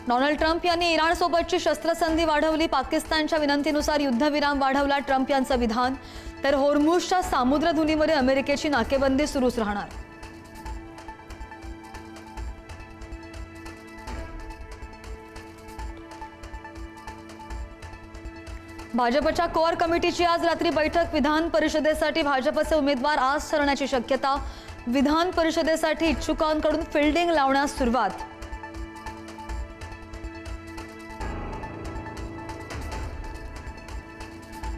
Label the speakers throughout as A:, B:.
A: Donald Trump यांनी इराणसोबतची शस्त्रसंधी वाढवली. पाकिस्तानच्या विनंतीनुसार युद्धविराम वाढवला ट्रम्प यांचं विधान. तर होर्मुझच्या सामुद्रधुनीमध्ये अमेरिकेची नाकेबंदी सुरूच राहणार. भाजपच्या कोअर कमिटीची आज रात्री बैठक. विधान परिषदेसाठी भाजपचे उमेदवार आज ठरण्याची शक्यता. विधान परिषदेसाठी इच्छुकांकडून फिल्डिंग लावण्यास सुरुवात.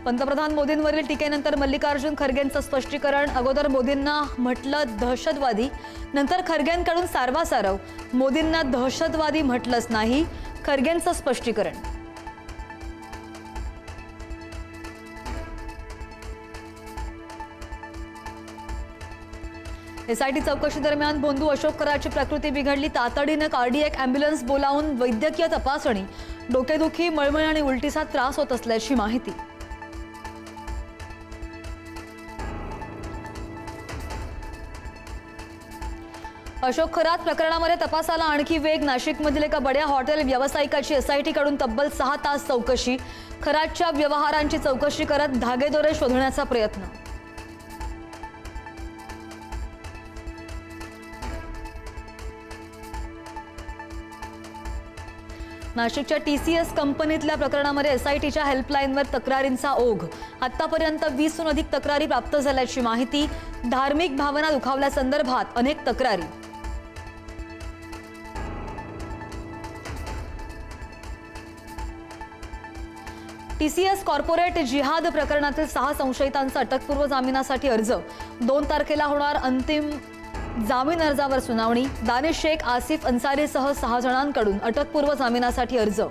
A: पंतप्रधान मोदींवरील टीकेनंतर मल्लिकार्जुन खरगेंचं स्पष्टीकरण. अगोदर मोदींना म्हटलं दहशतवादी, नंतर खरगेंकडून सारवासारव. मोदींना दहशतवादी म्हटलंच नाही, खरगेंचं स्पष्टीकरण. एसआयटी चौकशी दरम्यान भोंदू अशोक कराडची प्रकृती बिघडली. तातडीनं कार्डियक अँब्युलन्स बोलावून वैद्यकीय तपासणी. डोकेदुखी, मळमळ आणि उलटीचा त्रास होत असल्याची माहिती. अशोक खरात प्रकरणामध्ये तपासाला आणखी वेग. नाशिकमधील एका बड्या हॉटेल व्यावसायिकाची एसआयटीकडून तब्बल 6 तास चौकशी. खरातच्या व्यवहारांची चौकशी करत धागेदोरे शोधण्याचा प्रयत्न. नाशिकच्या टीसीएस कंपनीतल्या प्रकरणामध्ये एसआयटीच्या हेल्पलाईनवर तक्रारींचा ओघ. आतापर्यंत 20हून अधिक तक्रारी प्राप्त झाल्याची माहिती. धार्मिक भावना दुखावल्यासंदर्भात अनेक तक्रारी. टीसीएस कॉर्पोरेट जिहाद प्रकरणातील 6 संशयितांचा अटकपूर्व जामिनासाठी अर्ज. 2 तारखेला होणार अंतिम जामीन अर्जावर सुनावणी. दानिश शेख, आसिफ अन्सारीसह 6 जणांकडून अटकपूर्व जामिनासाठी अर्ज.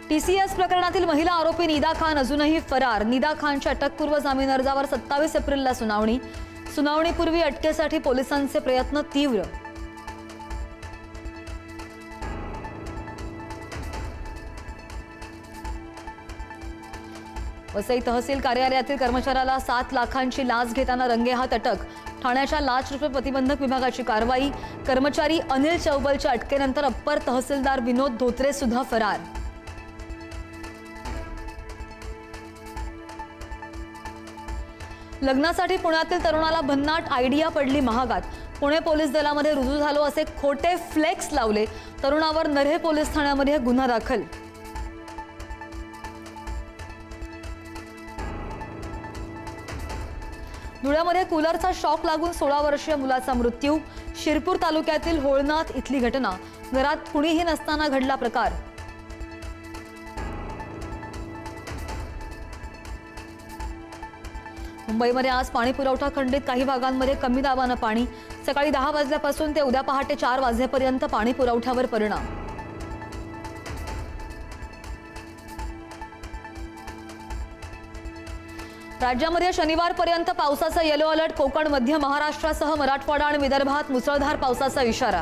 A: टीसीएस प्रकरणातील महिला आरोपी निदा खान अजूनही फरार. निदा खानच्या अटकपूर्व जामीन अर्जावर 27 एप्रिलला सुनावणी. सुनावणीपूर्वी अटकेसाठी पोलिसांचे प्रयत्न तीव्र. वसई तहसील कार्यालयातील कर्मचाऱ्याला 7 लाखांची लाच घेताना रंगेहात अटक. ठाण्याच्या लाचलुचपत प्रतिबंधक विभागाची कारवाई. कर्मचारी अनिल चौबलच्या अटकेनंतर अप्पर तहसीलदार विनोद धोत्रे सुद्धा फरार. लग्नासाठी पुण्यातील तरुणाला भन्नाट आयडिया पडली महागात. पुणे पोलीस दलामध्ये रुजू झालो असे खोटे फ्लेक्स लावले. तरुणावर नऱ्हे पोलीस ठाण्यामध्ये गुन्हा दाखल. धुळ्यामध्ये कूलरचा शॉक लागून 16 वर्षीय मुलाचा मृत्यू. शिरपूर तालुक्यातील होळनाथ इथली घटना. घरात कुणीही नसताना घडला प्रकार. मुंबईमध्ये आज पाणी पुरवठा खंडित. काही भागांमध्ये कमी दाबानं पाणी. सकाळी 10 वाजल्यापासून ते उद्या पहाटे 4 वाजेपर्यंत पाणी पुरवठ्यावर परिणाम. राज्यामध्ये शनिवारपर्यंत पावसाचा येलो अलर्ट. कोकण, मध्य महाराष्ट्रासह मराठवाडा आणि विदर्भात मुसळधार पावसाचा इशारा.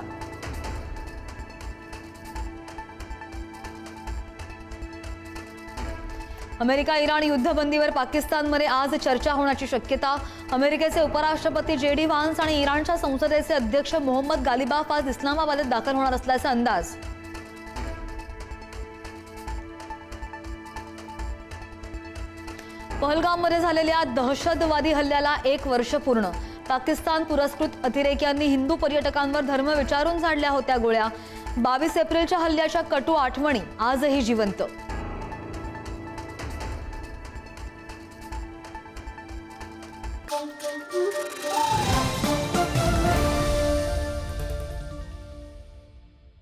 A: अमेरिका इराण युद्धबंदीवर पाकिस्तानमध्ये आज चर्चा होण्याची शक्यता. अमेरिकेचे उपराष्ट्रपती जेडी व्हान्स आणि इराणच्या संसदेचे अध्यक्ष मोहम्मद गालिबाफ आज इस्लामाबादेत दाखल होणार असल्याचा अंदाज. पहलगाममध्ये झालेल्या दहशतवादी हल्ल्याला 1 वर्ष पूर्ण. पाकिस्तान पुरस्कृत अतिरेक्यांनी हिंदू पर्यटकांवर धर्म विचारून झाडल्या होत्या गोळ्या. 22 एप्रिलच्या हल्ल्याच्या कटू आठवणी आजही जिवंत.